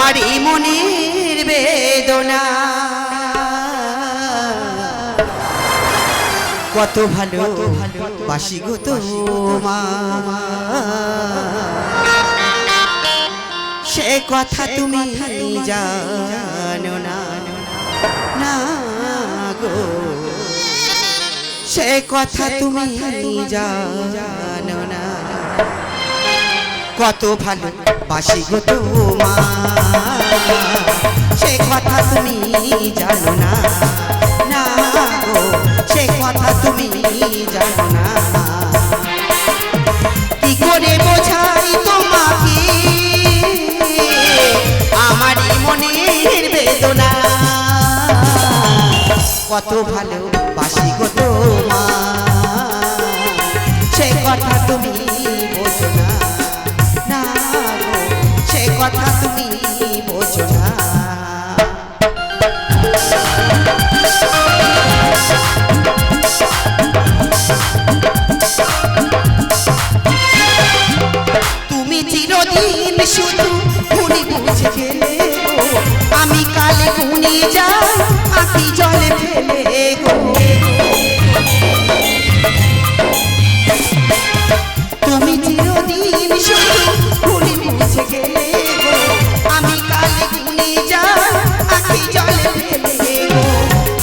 আমার এই মনের বেদনা কত ভালো বাসি গো তোমার সে কথা তুমি জানো না না গো সে কথা তুমি জানো না কত ভালো বাসি গো তোমার সে কথা তুমি জানো না না গো সে কথা তুমি জানো না কি করে বোঝাই তোমাকে আমার মনের বেদনা কত ভালো বাসি গো তোমার সে কথা তুমি বোঝো না না গো সে কথা তুমি বোঝো না তুমি চিরদিন শুধু ভুলি বুঝে গেলে গো আমি কালে গুনে যাই আঁখি জলে ফেলে গো তুমি চিরদিন শুধু ভুলি বুঝে গেলে গো আমি কালে গুনে যাই আঁখি জলে ফেলে গো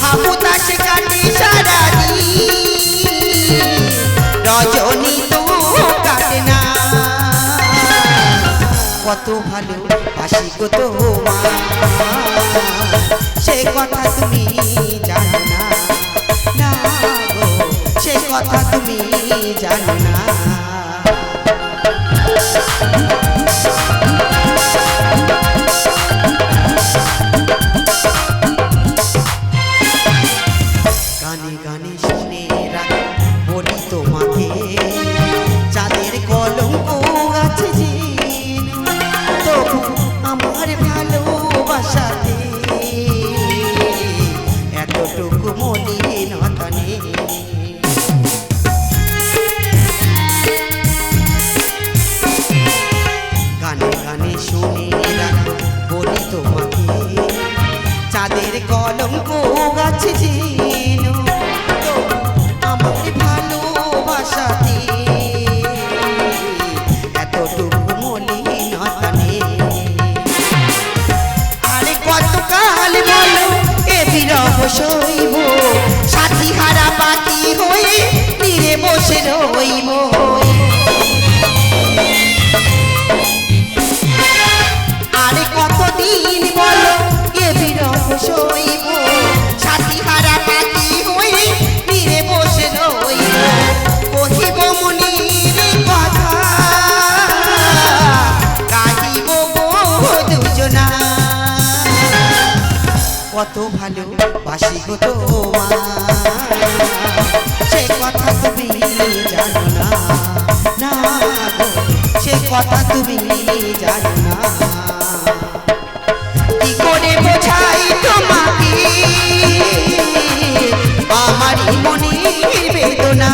হাবু তাসে কাটে সারাদিন রজনী তো কাটে না কত ভালো বাসি গো তোমার সে কথা তুমি জানো না না গো সে কথা তুমি জানো না গানে গানে শুনে রাখ বলি তোমাকে চাঁদের কলঙ্ক আছে যে তবু আমার ভালোবাসাতে এতটুকু মলিনতা নেই গানে গানে শুনে রাখ বলি তোমাকে চাঁদের কলঙ্ক আছে যে আমার ভালোবাসাতে এতটুকু মলিনতা নেই আরে কতকাল বলো এ বিরহ সইব সাথী হারা পাখি হয়ে তীরে বসে রইব আরে কতদিন বলো এ বিরহ সইব সাথী হারা পাখি হয়ে তীরে বসে রইব কহিব মনের কথা গাহিব গো দুজনা কত ভালো বাসি গো তোমার সে কথা তুমি জানো না না গো সে কথা তুমি জানো না কি করে বোঝাই তোমাকে আমার মনের বেদনা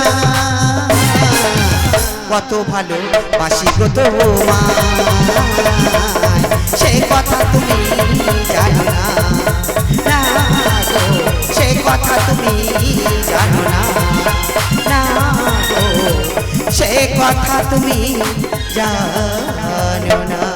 কত ভালো বাসি গো তোমার সে কথা তুমি জানো না না গো সে কথা তুমি জানো না না গো সে কথা তুমি জানো না